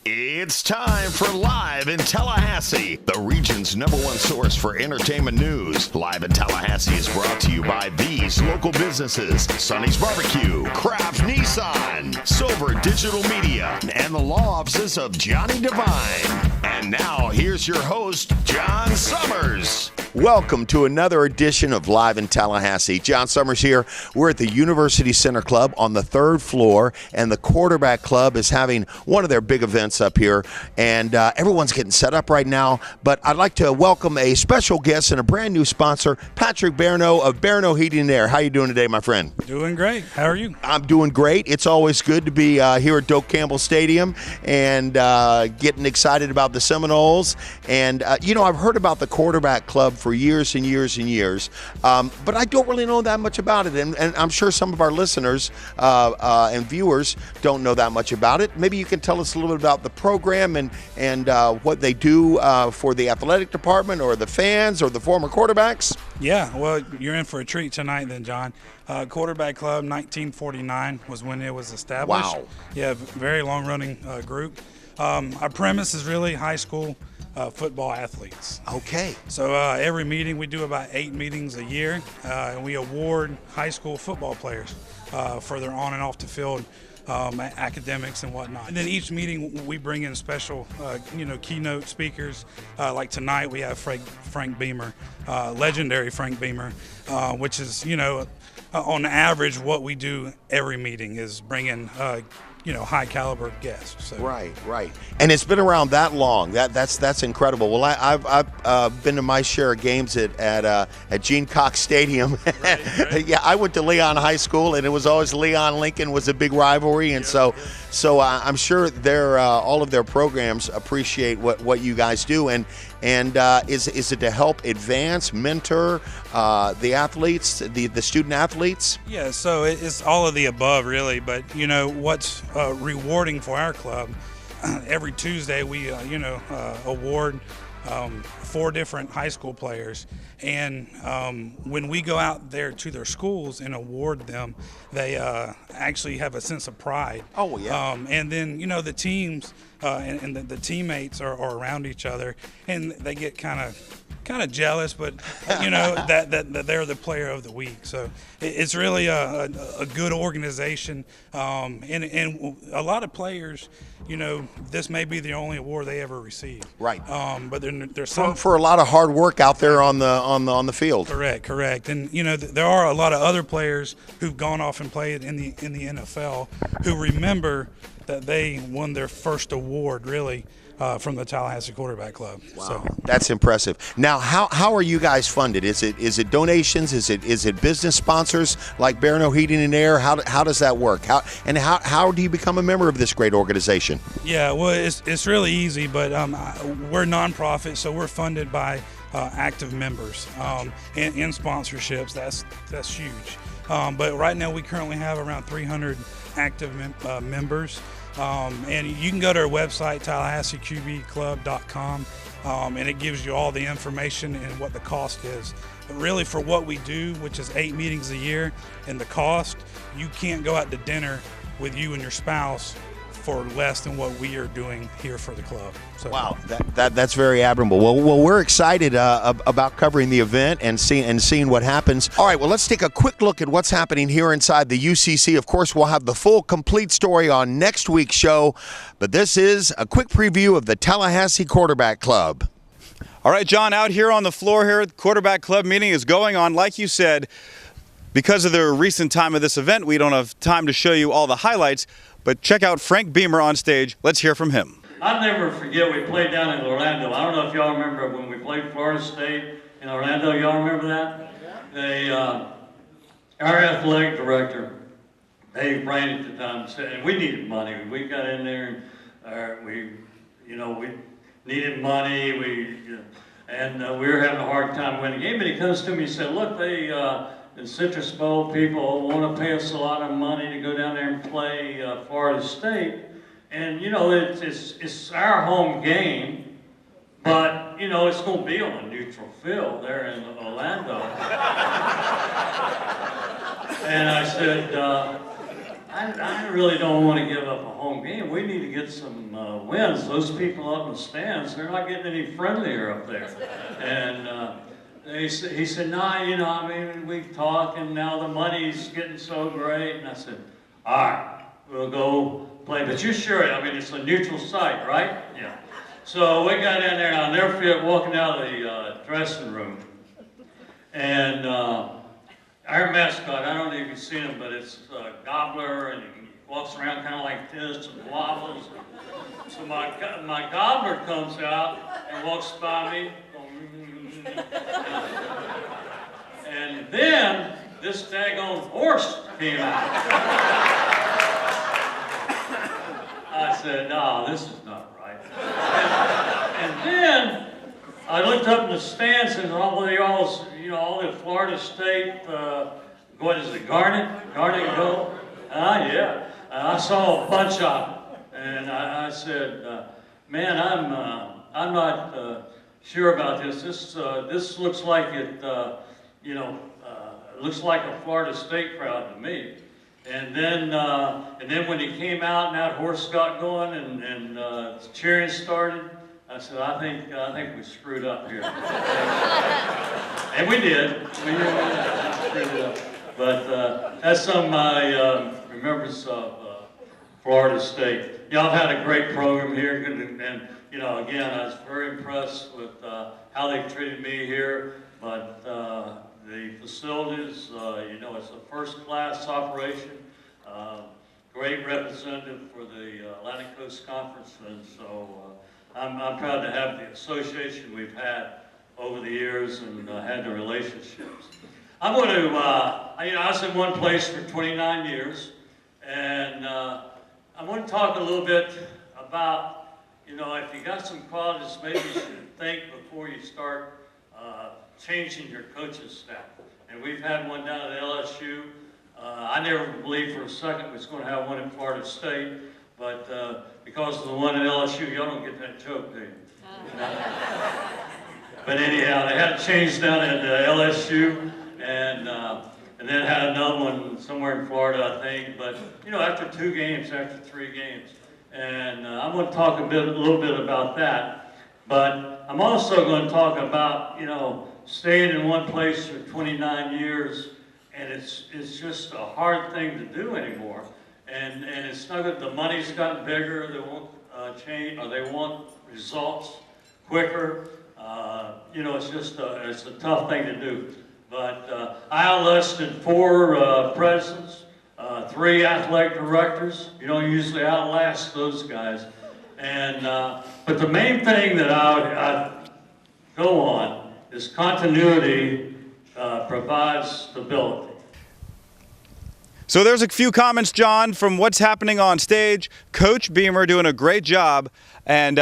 It's time for Live in Tallahassee, the region's #1 source for entertainment news. Live in Tallahassee is brought to you by these local businesses: Sonny's Barbecue, Kraft Nissan, Silver Digital Media, and the law offices of Johnny Devine. And now, here's your host, John Summers. Welcome to another edition of Live in Tallahassee. John Summers here. We're at the University Center Club on the 3rd floor, and the Quarterback Club is having one of their big events up here, and everyone's getting set up right now. But I'd like to welcome a special guest and a brand new sponsor, Patrick Barno of Barno Heating and Air. How you doing today, my friend? Doing great. How are you? I'm doing great. It's always good to be here at Doak Campbell Stadium and getting excited about the Seminoles. And, I've heard about the Quarterback Club for years and years and years, but I don't really know that much about it. And I'm sure some of our listeners and viewers don't know that much about it. Maybe you can tell us a little bit about the program and what they do for the athletic department or the fans or the former quarterbacks. Yeah, well, you're in for a treat tonight then, John. Quarterback Club, 1949 was when it was established. Wow. Yeah, very long-running group. Our premise is really high school football athletes. Okay. So every meeting, we do about 8 meetings a year, and we award high school football players for their on and off the field academics and whatnot. And then each meeting we bring in special, keynote speakers. Like tonight we have Frank Beamer, legendary Frank Beamer, which is, on average what we do every meeting is bring in high caliber guests. So. Right. And it's been around that long. That's incredible. Well, I've been to my share of games at Gene Cox Stadium. Right. Yeah, I went to Leon High School, and it was always Leon Lincoln was a big rivalry, and so I'm sure all of their programs appreciate what you guys do. And is it to help advance, mentor the athletes, the student athletes? Yeah, so it's all of the above, really. But what's rewarding for our club? Every Tuesday we award 4 different high school players, and when we go out there to their schools and award them, they actually have a sense of pride. Oh yeah. And then the teams and the teammates are around each other, and they get kind of jealous, but that they're the player of the week. So it's really a good organization, and a lot of players, this may be the only award they ever receive. Right. But there's some for a lot of hard work out there on the field. Correct. And there are a lot of other players who've gone off and played in the NFL who remember that they won their first award, really. From the Tallahassee Quarterback Club. Wow, so. That's impressive. Now, how are you guys funded? Is it donations? Is it business sponsors like Barno Heating and Air? How does that work? How do you become a member of this great organization? Yeah, well, it's really easy, but we're nonprofit, so we're funded by active members and sponsorships. That's huge. But right now, we currently have around 300 active members. And you can go to our website, TallahasseeQBClub.com, and it gives you all the information and what the cost is. But really, for what we do, which is 8 meetings a year, and the cost, you can't go out to dinner with you and your spouse for less than what we are doing here for the club. So. Wow, that's very admirable. Well, we're excited about covering the event and seeing what happens. All right, well, let's take a quick look at what's happening here inside the UCC. Of course, we'll have the full, complete story on next week's show, but this is a quick preview of the Tallahassee Quarterback Club. All right, John, out here on the floor here, the Quarterback Club meeting is going on. Like you said, because of the recent time of this event, we don't have time to show you all the highlights, but check out Frank Beamer on stage. Let's hear from him. I'll never forget, we played down in Orlando. I don't know if y'all remember when we played Florida State in Orlando. Y'all remember that? Our athletic director, Dave Brain at the time, said, and we needed money. We got in there and we needed money. We were having a hard time winning the game. But he comes to me and said, look, the Citrus Bowl people want to pay us a lot of money to go down there and play Florida State. And, it's our home game, but, it's going to be on a neutral field there in Orlando. And I said, I I really don't want to give up a home game. We need to get some wins. Those people up in the stands, they're not getting any friendlier up there. And he said, nah, you know, I mean, we've talked, and now the money's getting so great. And I said, all right, we'll go play. But you're sure? I mean, it's a neutral site, right? Yeah. So we got in there, and I'll never forget walking out of the dressing room. And our mascot, I don't know if you've seen him, but it's Gobbler, and he walks around kind of like this and wobbles. So my Gobbler comes out and walks by me. And then this daggone horse came out. I said, no, this is not right. And then I looked up in the stands, and all the Florida State, what is it, Garnet Gold? Yeah. I saw a bunch of them, and I said, man, I'm not sure about this. This looks like it, looks like a Florida State crowd to me. And then when he came out and that horse got going and cheering started, I said, I think we screwed up here. And we did. We screwed it up. But that's some of my remembrance of Florida State. Y'all have had a great program here, and again, I was very impressed with how they treated me here. But the facilities, it's a first-class operation. Great representative for the Atlantic Coast Conference, and so I'm proud to have the association we've had over the years and had the relationships. I'm going to, I was in one place for 29 years, and I'm going to talk a little bit about, if you got some qualities, maybe you should think before you start changing your coaching staff. And we've had one down at LSU. I never believed for a second we was going to have one at Florida State, but because of the one at LSU, y'all don't get that joke, do you? But anyhow, they had a change down at LSU, and then had another one somewhere in Florida, I think. But after 2 games, after 3 games, and I'm going to talk a little bit about that. But I'm also going to talk about staying in one place for 29 years, and it's just a hard thing to do anymore. And it's not that the money's gotten bigger. They want change, or they want results quicker. It's just it's a tough thing to do. But I outlasted 4 presidents, 3 athletic directors. You don't usually outlast those guys. And but the main thing that I go on is continuity provides stability. So there's a few comments, John, from what's happening on stage. Coach Beamer doing a great job, and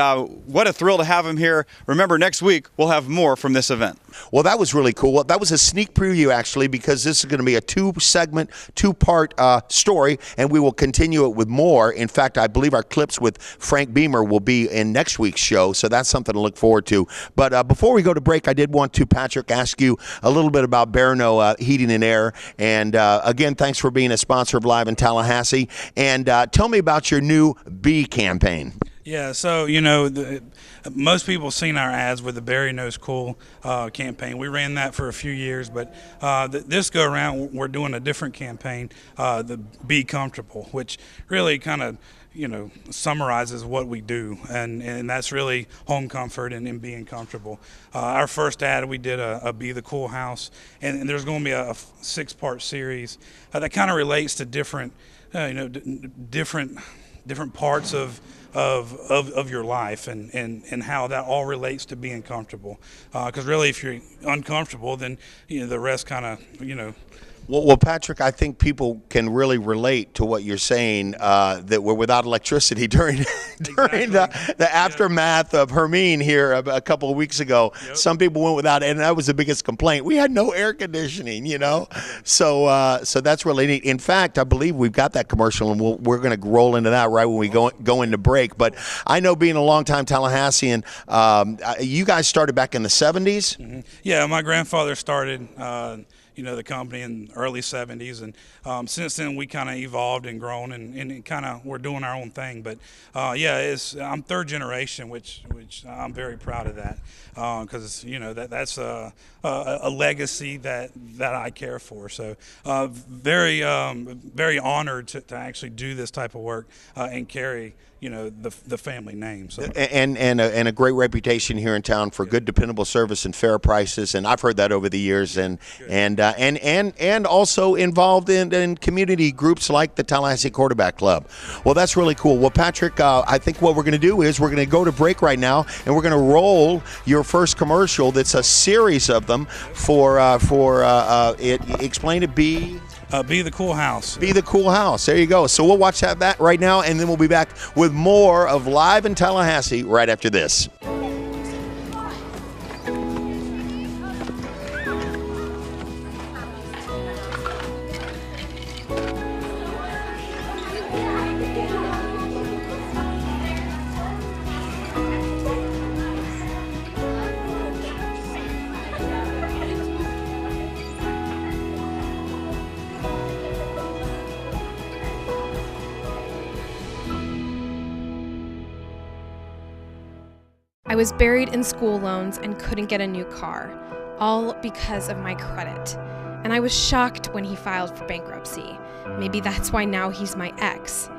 what a thrill to have him here. Remember, next week we'll have more from this event. Well, that was really cool. That was a sneak preview, actually, because this is going to be a 2-segment, 2-part story, and we will continue it with more. In fact, I believe our clips with Frank Beamer will be in next week's show, so that's something to look forward to. But before we go to break, I did want to, Patrick, ask you a little bit about Barano Heating and Air. And again, thanks for being a sponsor of Live in Tallahassee. And tell me about your new Bee campaign. Yeah, so, most people have seen our ads with the Barry Knows Cool campaign. We ran that for a few years, but this go around, we're doing a different campaign, the Be Comfortable, which really kind of, summarizes what we do, and that's really home comfort and being comfortable. Our first ad, we did a Be the Cool House, and there's going to be a 6-part series that kind of relates to different parts of your life and how that all relates to being comfortable. Because really, if you're uncomfortable, then the rest kind of Well, Patrick, I think people can really relate to what you're saying, that we're without electricity during the aftermath of Hermine here a couple of weeks ago. Yep. Some people went without, and that was the biggest complaint. We had no air conditioning, So that's really neat. In fact, I believe we've got that commercial, and we're going to roll into that right when we go into break. But I know, being a longtime Tallahassean, you guys started back in the 70s? Mm-hmm. Yeah, my grandfather started the company in the early 70s, and since then we kind of evolved and grown, and kind of we're doing our own thing. But I'm third generation, which I'm very proud of that, because that's a legacy that I care for. So very honored to actually do this type of work and carry the family name. So. And a great reputation here in town for good, dependable service and fair prices. And I've heard that over the years. And also involved in community groups like the Tallahassee Quarterback Club. Well, that's really cool. Well, Patrick, I think what we're going to do is we're going to go to break right now, and we're going to roll your first commercial. That's a series of them for explain it. Be the Cool House. Be the Cool House. There you go. So we'll watch that right now, and then we'll be back with more of Live in Tallahassee right after this. I was buried in school loans and couldn't get a new car, all because of my credit. And I was shocked when he filed for bankruptcy. Maybe that's why now he's my ex.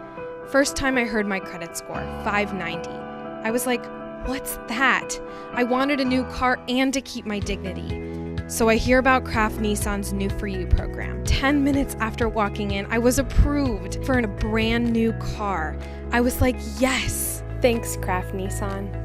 First time I heard my credit score, 590. I was like, what's that? I wanted a new car and to keep my dignity. So I hear about Kraft Nissan's New For You program. 10 minutes after walking in, I was approved for a brand new car. I was like, yes, thanks Kraft Nissan.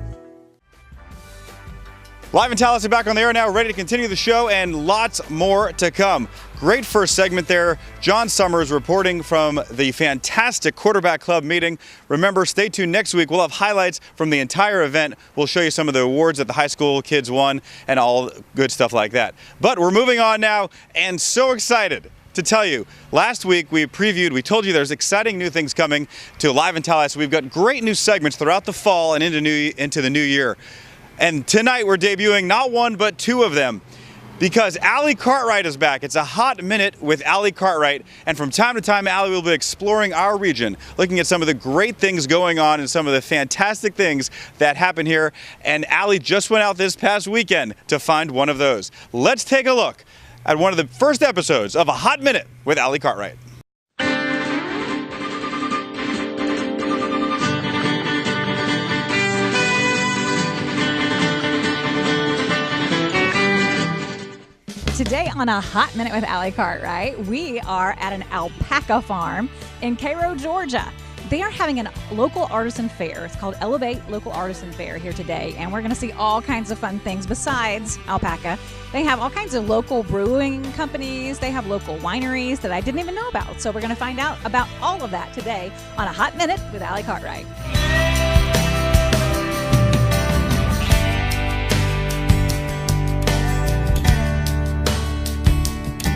Live in Tallahassee, back on the air now, ready to continue the show, and lots more to come. Great first segment there. John Summers reporting from the fantastic Quarterback Club meeting. Remember, stay tuned next week. We'll have highlights from the entire event. We'll show you some of the awards that the high school kids won and all good stuff like that. But we're moving on now, and so excited to tell you. Last week we told you there's exciting new things coming to Live in Tallahassee. We've got great new segments throughout the fall and into the new year. And tonight we're debuting not one, but two of them, because Allie Cartwright is back. It's a hot minute with Allie Cartwright. And from time to time, Allie will be exploring our region, looking at some of the great things going on and some of the fantastic things that happen here. And Allie just went out this past weekend to find one of those. Let's take a look at one of the first episodes of A Hot Minute with Allie Cartwright. Today on A Hot Minute with Allie Cartwright, we are at an alpaca farm in Cairo, Georgia. They are having a local artisan fair. It's called Elevate Local Artisan Fair here today, and we're going to see all kinds of fun things besides alpaca. They have all kinds of local brewing companies. They have local wineries that I didn't even know about. So we're going to find out about all of that today on A Hot Minute with Allie Cartwright.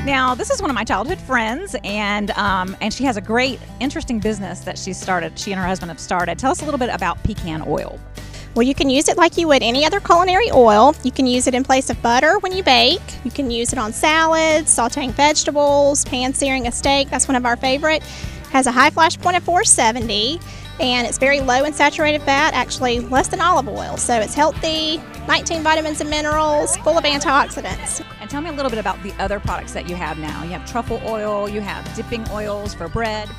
Now, this is one of my childhood friends, and she has a great, interesting business that she started. She and her husband have started. Tell us a little bit about pecan oil. Well, you can use it like you would any other culinary oil. You can use it in place of butter when you bake. You can use it on salads, sauteing vegetables, pan-searing a steak. That's one of our favorite. Has a high flash point of 470, and it's very low in saturated fat, actually less than olive oil. So it's healthy, 19 vitamins and minerals, full of antioxidants. And tell me a little bit about the other products that you have now. You have truffle oil, you have dipping oils for bread.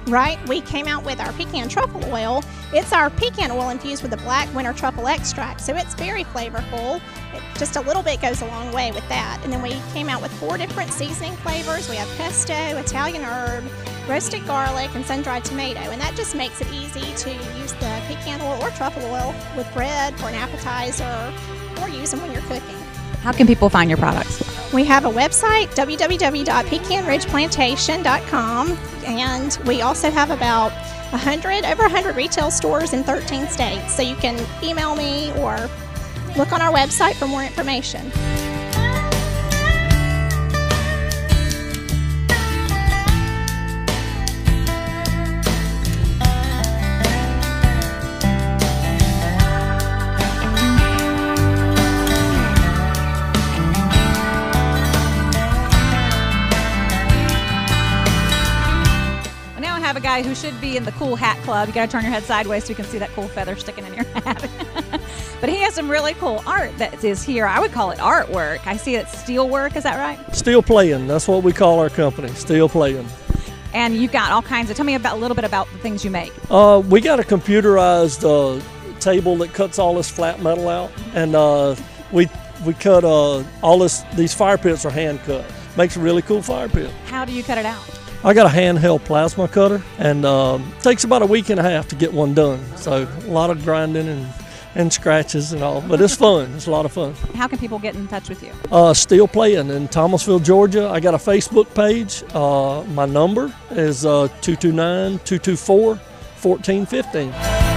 Right, we came out with our pecan truffle oil. It's our pecan oil infused with the black winter truffle extract, so it's very flavorful. Just a little bit goes a long way with that. And then we came out with 4 different seasoning flavors. We have pesto, Italian herb, roasted garlic, and sun-dried tomato. And that just makes it easy to use the pecan oil or truffle oil with bread for an appetizer, or use them when you're cooking. How can people find your products? We have a website, www.pecanridgeplantation.com, and we also have about over 100 retail stores in 13 states. So you can email me or look on our website for more information. guy who should be in the cool hat club. You got to turn your head sideways so you can see that cool feather sticking in your hat. But he has some really cool art that is here. I would call it artwork. I see it's steel work. Is that right? Steel Playing. That's what we call our company, Steel Playing. And you've got all kinds of. Tell me a little bit about the things you make. We got a computerized table that cuts all this flat metal out, and we cut all these fire pits are hand cut. Makes a really cool fire pit. How do you cut it out? I got a handheld plasma cutter, and takes about a week and a half to get one done. So a lot of grinding and scratches and all, but it's fun. It's a lot of fun. How can people get in touch with you? Steel Playing in Thomasville, Georgia. I got a Facebook page. My number is 229-224-1415.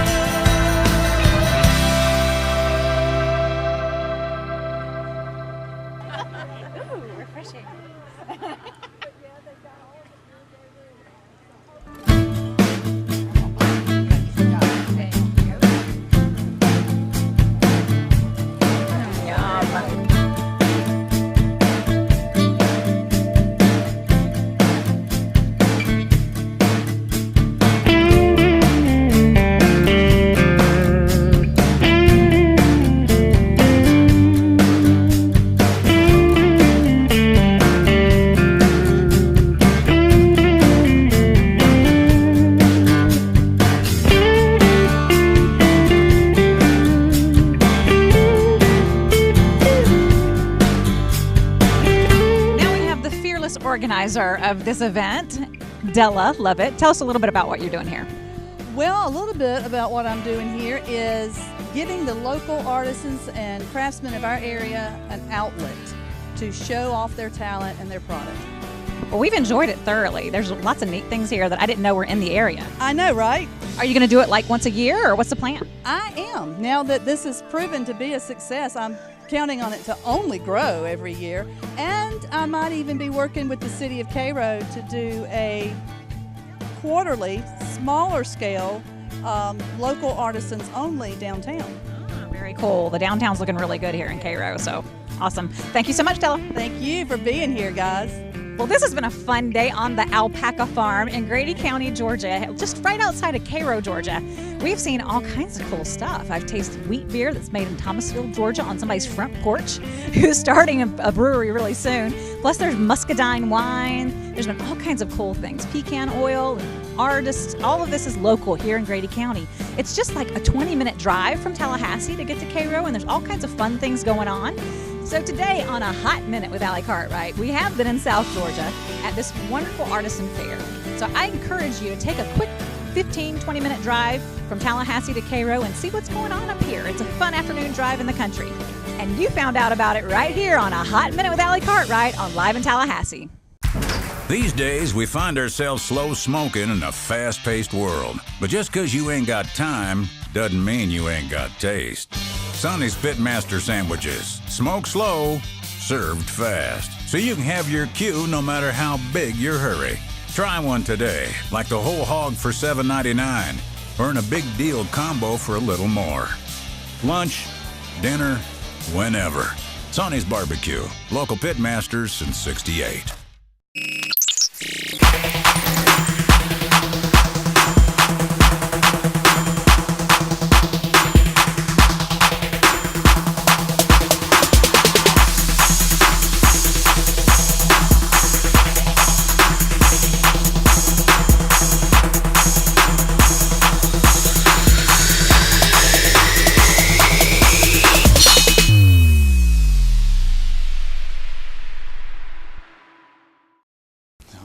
Organizer of this event, Della Lovett. Tell us a little bit about what you're doing here. Well, a little bit about what I'm doing here is giving the local artisans and craftsmen of our area an outlet to show off their talent and their product. Well, we've enjoyed it thoroughly. There's lots of neat things here that I didn't know were in the area. I know, right? Are you going to do it like once a year, or what's the plan? I am. Now that this has proven to be a success, I'm counting on it to only grow every year. And I might even be working with the city of Cairo to do a quarterly, smaller scale, local artisans only downtown. Very cool. The downtown's looking really good here in Cairo, so awesome. Thank you so much, Della. Thank you for being here, guys. Well, this has been a fun day on the Alpaca Farm in Grady County, Georgia, just right outside of Cairo, Georgia. We've seen all kinds of cool stuff. I've tasted wheat beer that's made in Thomasville, Georgia on somebody's front porch who's starting a brewery really soon. Plus, there's muscadine wine. There's been all kinds of cool things. Pecan oil, artists, all of this is local here in Grady County. It's just like a 20-minute drive from Tallahassee to get to Cairo, and there's all kinds of fun things going on. So today on A Hot Minute with Allie Cartwright, we have been in South Georgia at this wonderful artisan fair. So I encourage you to take a quick 15, 20-minute drive from Tallahassee to Cairo and see what's going on up here. It's a fun afternoon drive in the country. And you found out about it right here on A Hot Minute with Allie Cartwright on Live in Tallahassee. These days, we find ourselves slow smoking in a fast-paced world. But just because you ain't got time doesn't mean you ain't got taste. Sonny's Pitmaster Sandwiches. Smoke slow, served fast. So you can have your cue no matter how big your hurry. Try one today, like the whole hog for $7.99. Earn a big deal combo for a little more. Lunch, dinner, whenever. Sonny's Barbecue. Local Pitmasters since '68.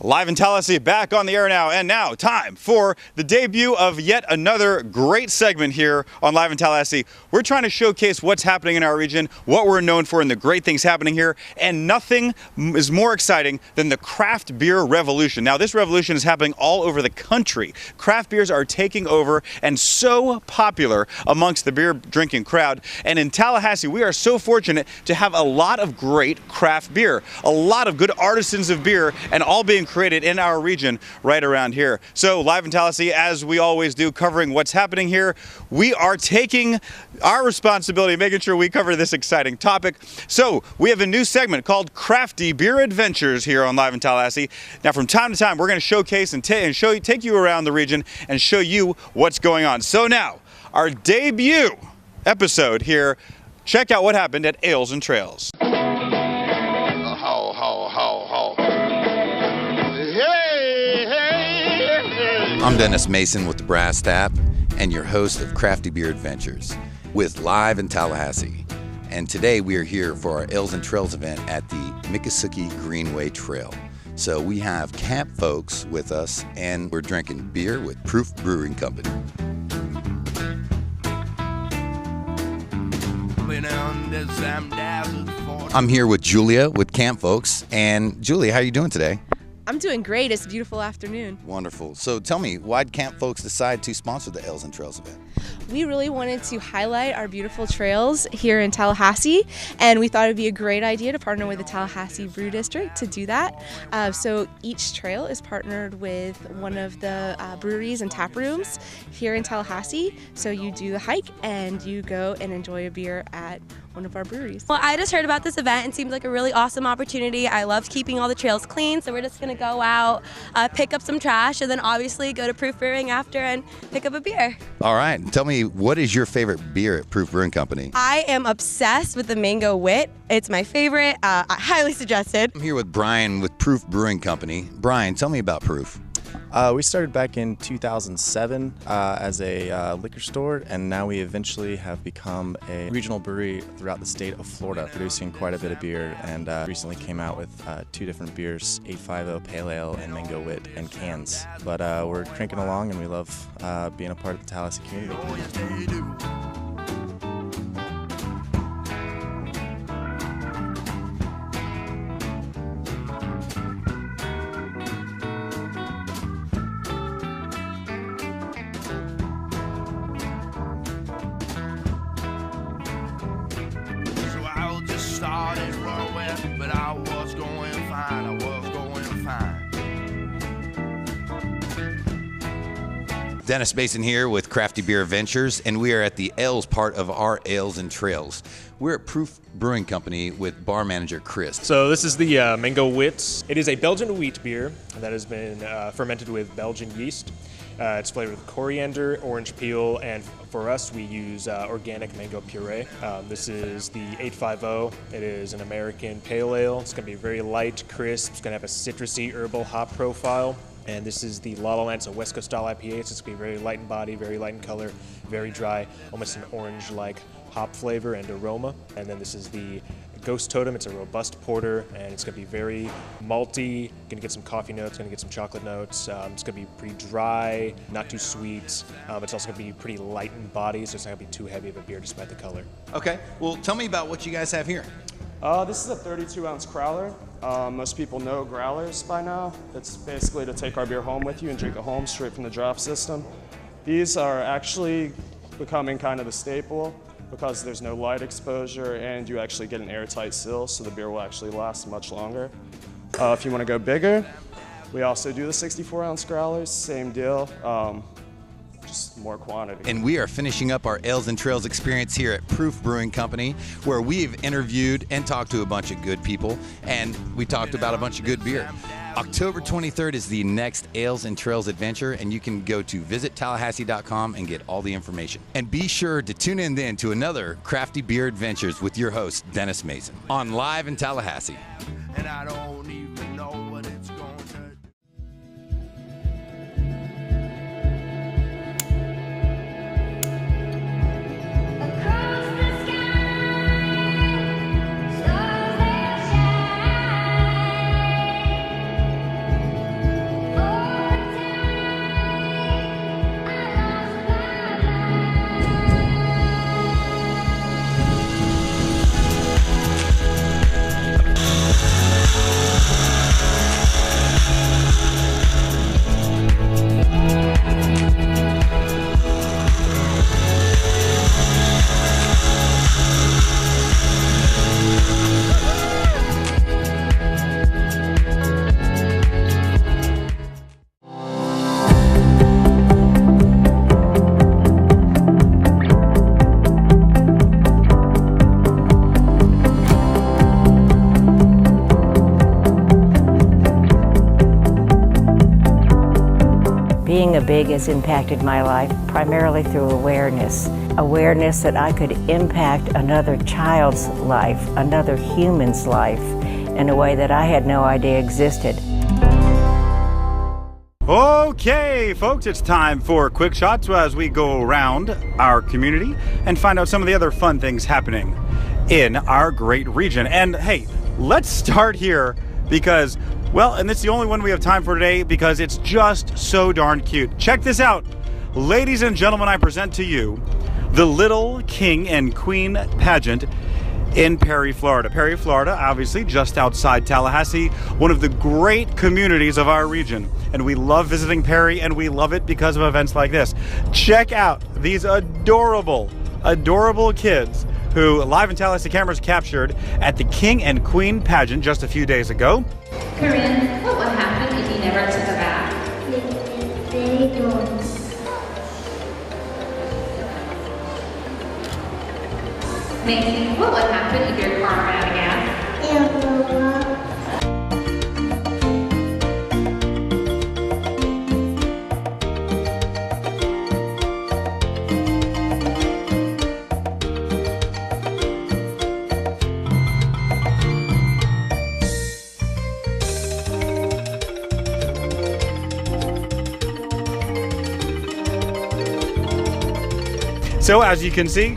Live in Tallahassee, back on the air now, and now time for the debut of yet another great segment here on Live in Tallahassee. We're trying to showcase what's happening in our region, what we're known for, and the great things happening here, and nothing is more exciting than the craft beer revolution. Now, this revolution is happening all over the country. Craft beers are taking over and so popular amongst the beer drinking crowd, and in Tallahassee, we are so fortunate to have a lot of great craft beer, a lot of good artisans of beer, and all being created created in our region right around here. So live in Tallahassee, as we always do, covering what's happening here, we are taking our responsibility, making sure we cover this exciting topic. So we have a new segment called Crafty Beer Adventures here on Live in Tallahassee. Now from time to time, we're going to showcase and take you around the region and show you what's going on. So now, our debut episode here, check out what happened at Ales and Trails. I'm Dennis Mason with the Brass Tap and your host of Crafty Beer Adventures with Live in Tallahassee. And today we are here for our Ales and Trails event at the Miccosukee Greenway Trail. So we have camp folks with us and we're drinking beer with Proof Brewing Company. I'm here with Julia with Camp Folks. And Julia, how are you doing today? I'm doing great. It's a beautiful afternoon. Wonderful. So tell me, why did Camp Folks decide to sponsor the Ales and Trails event? We really wanted to highlight our beautiful trails here in Tallahassee, and we thought it would be a great idea to partner with the Tallahassee Brew District to do that. So each trail is partnered with one of the breweries and tap rooms here in Tallahassee. So you do the hike and you go and enjoy a beer at one of our breweries. Well, I just heard about this event and it seemed like a really awesome opportunity. I love keeping all the trails clean, so we're just gonna go out, pick up some trash, and then obviously go to Proof Brewing after and pick up a beer. All right, tell me, what is your favorite beer at Proof Brewing Company? I am obsessed with the Mango Wit. It's my favorite. I highly suggest it. I'm here with Brian with Proof Brewing Company. Brian, tell me about Proof. We started back in 2007 as a liquor store, and now we eventually have become a regional brewery throughout the state of Florida, producing quite a bit of beer, and recently came out with 2 different beers, 850 Pale Ale and Mango Wit, in cans. But we're cranking along, and we love being a part of the Tallahassee community. Dennis Mason here with Crafty Beer Adventures, and we are at the Ales part of our Ales and Trails. We're at Proof Brewing Company with bar manager Chris. So this is the Mango Wit. It is a Belgian wheat beer that has been fermented with Belgian yeast. It's flavored with coriander, orange peel, and for us we use organic mango puree. This is the 850. It is an American pale ale. It's going to be very light, crisp. It's going to have a citrusy herbal hop profile. And this is the La La Land, so West Coast style IPA. It's going to be very light in body, very light in color, very dry, almost an orange-like hop flavor and aroma. And then this is the Ghost Totem. It's a robust porter, and it's going to be very malty. Going to get some coffee notes, going to get some chocolate notes. It's going to be pretty dry, not too sweet. It's also going to be pretty light in body, so it's not going to be too heavy of a beer despite the color. Okay, well, tell me about what you guys have here. This is a 32-ounce growler. Most people know growlers by now. It's basically to take our beer home with you and drink it home straight from the draft system. These are actually becoming kind of the staple because there's no light exposure and you actually get an airtight seal, so the beer will actually last much longer. If you want to go bigger, we also do the 64-ounce growlers, same deal. Just more quantity. And we are finishing up our Ales and Trails experience here at Proof Brewing Company, where we've interviewed and talked to a bunch of good people, and we talked about a bunch of good beer. October 23rd is the next Ales and Trails adventure, and you can go to visittallahassee.com and get all the information. And be sure to tune in then to another Crafty Beer Adventures with your host, Dennis Mason, on Live in Tallahassee. And I don't even know what it's going to do. Rebecca Big has impacted my life primarily through awareness. Awareness that I could impact another child's life, another human's life, in a way that I had no idea existed. Okay, folks, it's time for Quick Shots as we go around our community and find out some of the other fun things happening in our great region. And hey, let's start here because, well, and it's the only one we have time for today because it's just so darn cute. Check this out. Ladies and gentlemen, I present to you the Little King and Queen pageant in Perry, Florida. Perry, Florida, obviously just outside Tallahassee, one of the great communities of our region. And we love visiting Perry, and we love it because of events like this. Check out these adorable, adorable kids who Live in Tallahassee cameras captured at the King and Queen pageant just a few days ago. Corinne, what would happen if you never took a bath? Macy, what would happen if your car ran out of gas? So as you can see,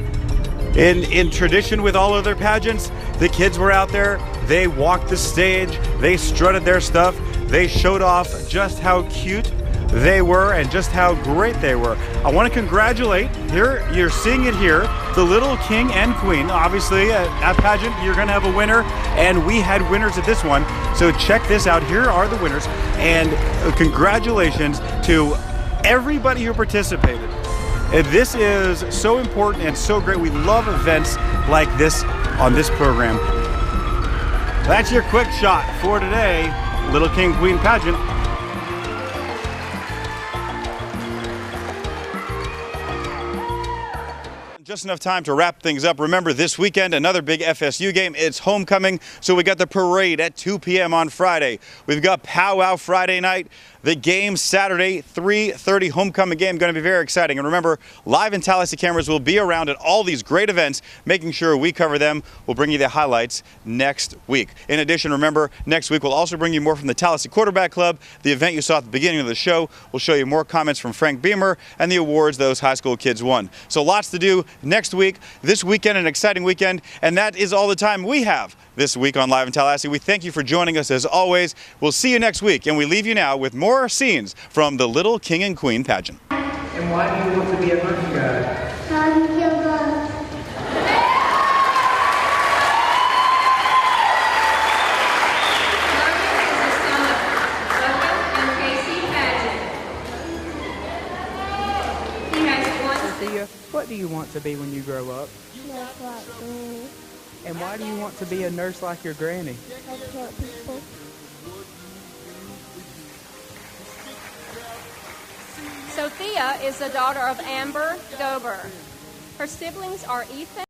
in tradition with all other pageants, the kids were out there, they walked the stage, they strutted their stuff, they showed off just how cute they were and just how great they were. I want to congratulate, here you're seeing it here, the Little King and Queen. Obviously at pageant you're going to have a winner, and we had winners at this one. So check this out, here are the winners, and congratulations to everybody who participated. This is so important and so great. We love events like this on this program. That's your quick shot for today, Little King Queen pageant. Just enough time to wrap things up. Remember, this weekend, another big FSU game. It's homecoming, so we got the parade at 2 p.m. on Friday. We've got powwow Friday night. The game Saturday, 3:30 homecoming game, going to be very exciting. And remember, Live in Tallahassee cameras will be around at all these great events, making sure we cover them. We'll bring you the highlights next week. In addition, remember, next week we'll also bring you more from the Tallahassee Quarterback Club, the event you saw at the beginning of the show. We'll show you more comments from Frank Beamer and the awards those high school kids won. So lots to do next week. This weekend, an exciting weekend, and that is all the time we have this week on Live in Tallahassee. We thank you for joining us as always. We'll see you next week, and we leave you now with more scenes from the Little King and Queen pageant. And why do you want to be a merchandise? What do you want to be when you grow up? Nurse like Granny. And why do you want to be a nurse like your granny? I help people. Sophia is the daughter of Amber Gober. Her siblings are Ethan.